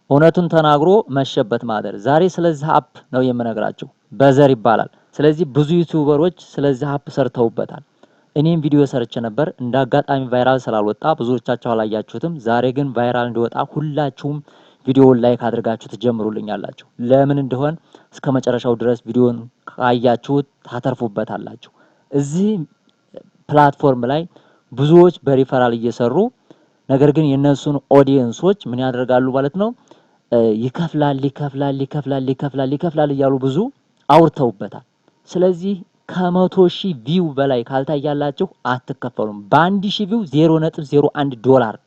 እውነቱን ተናግሮ መሸበት ማደር። ዛሬ ስለዚህ አፕ ነው የምነግራችሁ። በዘር ይባላል። ስለዚህ ብዙ ዩቲዩበሮች ስለዚህ አፕ ሰርተውበታል። እኔም ቪዲዮ ሰርቼ ነበር። እንደ አጋጣሚ ቫይራል ስላልወጣ ብዙዎቻችሁ አላያችሁትም። ዛሬ ግን ቫይራል እንዲወጣ ሁላችሁም ቪዲዮውን ላይክ አድርጋችሁ ትጀምሩልኛላችሁ። ለምን እንደሆን እስከ መጨረሻው ድረስ ቪዲዮውን ካያችሁት ታተርፉበታላችሁ። እዚህ ፕላትፎርም ላይ ብዙዎች በሪፈራል እየሰሩ ነገር ግን የነሱን ኦዲየንሶች ምን ያደርጋሉ ማለት ነው ይከፍላል እያሉ ብዙ አውርተውበታል። ስለዚህ ከ100,000 ቪው በላይ ካልታያላችሁ አትከፈሉም። በ1,000 ቪው $0.01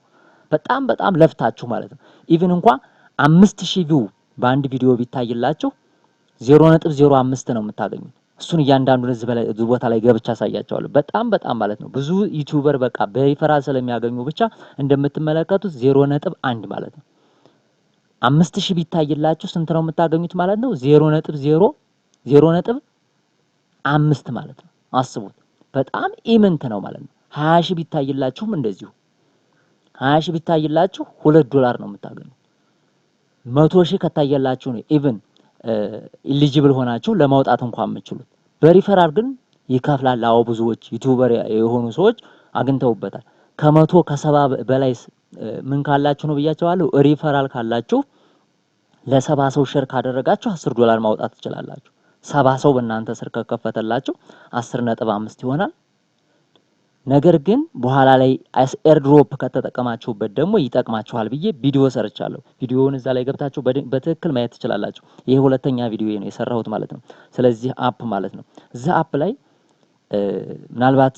በጣም ለፍታችሁ ማለት ነው። ኢቭን እንኳን 5,000 ቪው በአንድ ቪዲዮ ቢታይላችሁ 0.05 ነው የምታገኙት። እሱን እያንዳንዱን እዚህ ቦታ ላይ ገብቻ አሳያቸዋለሁ። በጣም ማለት ነው። ብዙ ዩቲዩበር በቃ በሪፈራል ስለሚያገኙ ብቻ እንደምትመለከቱት 0.1 ማለት ነው። 5,000 ቢታይላችሁ ስንት ነው የምታገኙት ማለት ነው? 0.5 ማለት ነው። አስቡት። በጣም ኢምንት ነው ማለት ነው። 20,000 ቢታይላችሁም እንደዚሁ 20,000 ቢታይላችሁ $2 ነው የምታገኙት። 100,000 ከታየላችሁ ነው ኢቭን ኢሊጂብል ሆናችሁ ለማውጣት እንኳን የምትችሉት። በሪፈራል ግን ይከፍላል። አዎ ብዙዎች ዩቲዩበር የሆኑ ሰዎች አግኝተውበታል። ከ100 ከ70 በላይ ምን ካላችሁ ነው ብያቸዋለሁ። ሪፈራል ካላችሁ ለ70 ሰው ሼር ካደረጋችሁ $10 ማውጣት ትችላላችሁ። 70 ሰው በእናንተ ስር ከከፈተላችሁ 10.5 ይሆናል። ነገር ግን በኋላ ላይ ኤርድሮፕ ከተጠቀማችሁበት ደግሞ ይጠቅማችኋል ብዬ ቪዲዮ ሰርቻለሁ። ቪዲዮውን እዛ ላይ ገብታችሁ በትክክል ማየት ትችላላችሁ። ይሄ ሁለተኛ ቪዲዮ ነው የሰራሁት ማለት ነው። ስለዚህ አፕ ማለት ነው። እዚህ አፕ ላይ ምናልባት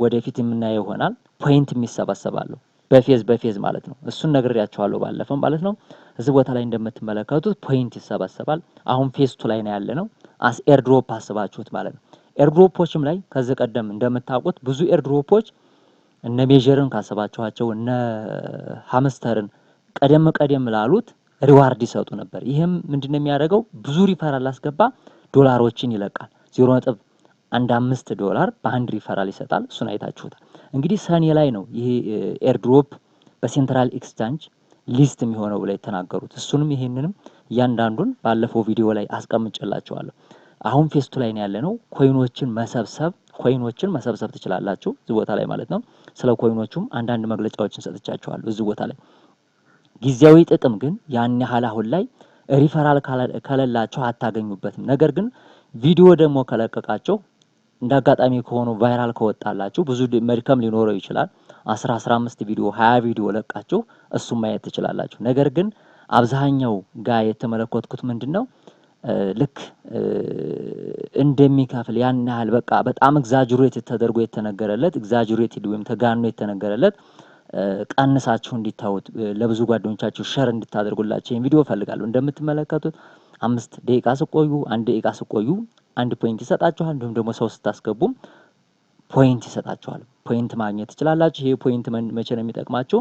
ወደፊት የምናየው ይሆናል። ፖይንት የሚሰበሰባሉ በፌዝ ማለት ነው። እሱን ነግሬያችኋለሁ ባለፈው ማለት ነው። እዚህ ቦታ ላይ እንደምትመለከቱት ፖይንት ይሰበሰባል። አሁን ፌዝ 2 ላይ ነው ያለ ነው። አስ ኤርድሮፕ አስባችሁት ማለት ነው። ኤርድሮፖችም ላይ ከዚህ ቀደም እንደምታውቁት ብዙ ኤርድሮፖች እነ ሜጀርን ካሰባችኋቸው እነ ሃምስተርን ቀደም ላሉት ሪዋርድ ይሰጡ ነበር። ይሄም ምንድነው የሚያደርገው? ብዙ ሪፈራል አስገባ ዶላሮችን ይለቃል። $0.15 በአንድ ሪፈራል ይሰጣል። እሱን አይታችሁታል። እንግዲህ ሰኔ ላይ ነው ይሄ ኤርድሮፕ በሴንትራል ኤክስቼንጅ ሊስት የሚሆነው ብለው የተናገሩት። እሱንም ይሄንንም እያንዳንዱን ባለፈው ቪዲዮ ላይ አስቀምጬላችኋለሁ። አሁን ፌዝ 2 ላይ ነው ያለነው። ኮይኖችን መሰብሰብ ትችላላችሁ እዚህ ቦታ ላይ ማለት ነው። ስለ ኮይኖቹም አንዳንድ መግለጫዎችን ሰጥቻችኋለሁ እዚህ ቦታ ላይ። ጊዜያዊ ጥቅም ግን ያን ያህል አሁን ላይ ሪፈራል ከሌላችሁ አታገኙበትም። ነገር ግን ቪዲዮ ደግሞ ከለቀቃችሁ እንዳጋጣሚ ከሆኑ ቫይራል ከወጣላችሁ ብዙ መድከም ሊኖረው ይችላል። 15 ቪዲዮ 20 ቪዲዮ ለቃችሁ እሱም ማየት ትችላላችሁ። ነገር ግን አብዛኛው ጋር የተመለከትኩት ምንድነው ልክ እንደሚከፍል ያን ያህል በቃ በጣም ኤግዛጀሬት ተደርጎ የተነገረለት ኤግዛጀሬትድ ወይም ተጋኖ የተነገረለት ቀንሳችሁ እንዲታዩት ለብዙ ጓደኞቻችሁ ሼር እንድታደርጉላችሁ ይሄን ቪዲዮ ፈልጋለሁ። እንደምትመለከቱት 5 ደቂቃ ስቆዩ 1 ደቂቃ ስቆዩ 1 ፖይንት ይሰጣችኋል። እንዲሁም ደግሞ ሰው ስታስገቡም ፖይንት ይሰጣችኋል። ፖይንት ማግኘት ትችላላችሁ። ይሄ ፖይንት መቼ ነው የሚጠቅማችሁ?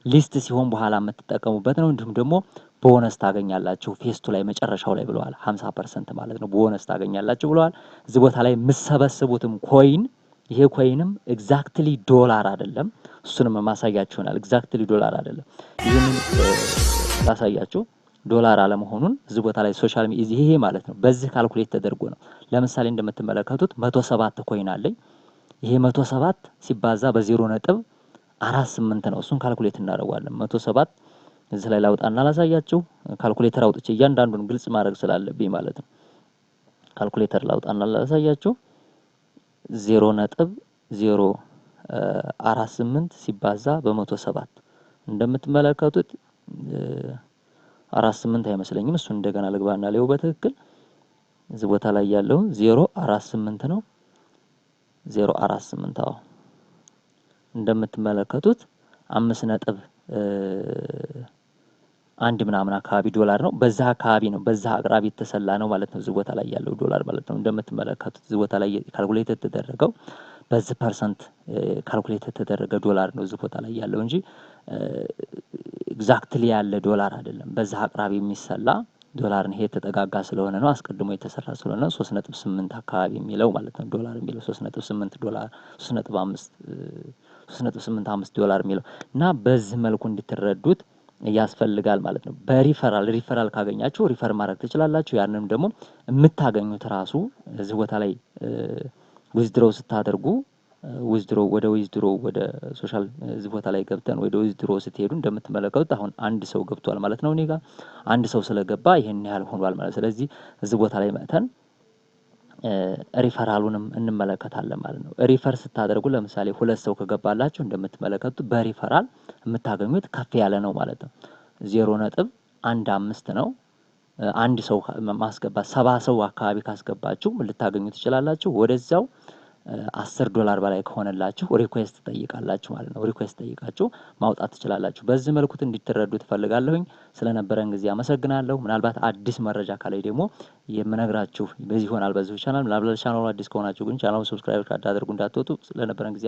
ሊስት ሲሆን በኋላ የምትጠቀሙበት ነው። እንዲሁም ደግሞ ቦነስ ታገኛላችሁ ፌዝ 2 ላይ መጨረሻው ላይ ብለዋል። 50% ማለት ነው ቦነስ ታገኛላችሁ ብለዋል። እዚህ ቦታ ላይ የምትሰበስቡትም ኮይን ይሄ ኮይንም ኤግዛክትሊ ዶላር አይደለም። እሱንም ማሳያችሁ ይሆናል። ኤግዛክትሊ ዶላር አይደለም። ይሄንን ላሳያችሁ ዶላር አለመሆኑን እዚህ ቦታ ላይ ሶሻል ሚዲያ ይሄ ማለት ነው። በዚህ ካልኩሌት ተደርጎ ነው። ለምሳሌ እንደምትመለከቱት 107 ኮይን አለኝ። ይሄ 107 ሲባዛ በ0.48 ነው። እሱን ካልኩሌት እናደርጋለን። 107 እዚህ ላይ ላውጣና ላሳያችሁ። ካልኩሌተር አውጥቼ እያንዳንዱን ግልጽ ማድረግ ስላለብኝ ማለት ነው። ካልኩሌተር ላውጣና ላሳያችሁ። 0.048 ሲባዛ በ107 እንደምትመለከቱት 48 አይመስለኝም። እሱን እንደገና ልግባና ላየው በትክክል እዚህ ቦታ ላይ ያለው 0.48 ነው። 0.48 አዎ እንደምትመለከቱት 5.1 ምናምን አካባቢ ዶላር ነው። በዛ አካባቢ ነው በዛ አቅራቢ የተሰላ ነው ማለት ነው። እዚህ ቦታ ላይ ያለው ዶላር ማለት ነው። እንደምትመለከቱት እዚህ ቦታ ላይ ካልኩሌት የተደረገው በዚህ ፐርሰንት ካልኩሌት የተደረገ ዶላር ነው እዚህ ቦታ ላይ ያለው እንጂ ኤግዛክትሊ ያለ ዶላር አይደለም። በዛ አቅራቢ የሚሰላ ዶላር ነው። ይሄ ተጠጋጋ ስለሆነ ነው አስቀድሞ የተሰራ ስለሆነ 3.8 አካባቢ የሚለው ማለት ነው። ዶላር የሚለው 3.8 ዶላር 3.85 $3.85 የሚለው እና በዚህ መልኩ እንድትረዱት ያስፈልጋል ማለት ነው። ሪፈራል ካገኛችሁ ሪፈር ማድረግ ትችላላችሁ። ያንንም ደግሞ የምታገኙት ራሱ እዚህ ቦታ ላይ ዊዝድሮው ስታደርጉ ወደ ሶሻል እዚህ ቦታ ላይ ገብተን ወደ ዊዝድሮ ስትሄዱ እንደምትመለከቱት አሁን አንድ ሰው ገብቷል ማለት ነው። እኔ ጋር አንድ ሰው ስለገባ ይሄን ያህል ሆኗል ማለት። ስለዚህ እዚህ ቦታ ላይ መጥተን ሪፈራሉንም እንመለከታለን ማለት ነው። ሪፈር ስታደርጉ ለምሳሌ 2 ሰው ከገባላችሁ እንደምትመለከቱት በሪፈራል የምታገኙት ከፍ ያለ ነው ማለት ነው። 0.15 ነው። አንድ ሰው ማስገባት 70 ሰው አካባቢ ካስገባችሁ ልታገኙ ትችላላችሁ። ወደዛው $10 በላይ ከሆነላችሁ ሪኩዌስት ጠይቃላችሁ ማለት ነው። ሪኩዌስት ጠይቃችሁ ማውጣት ትችላላችሁ። በዚህ መልኩ እንድትረዱ ትፈልጋለሁኝ። ስለነበረን ጊዜ አመሰግናለሁ። ምናልባት አዲስ መረጃ ካላይ ደግሞ የምነግራችሁ በዚህ ይሆናል። በዚህ ቻናል ምናልባት ቻናሉ አዲስ ከሆናችሁ ግን ቻናሉን ሰብስክራይብ ካታደርጉ እንዳትወጡ። ስለነበረን ጊዜ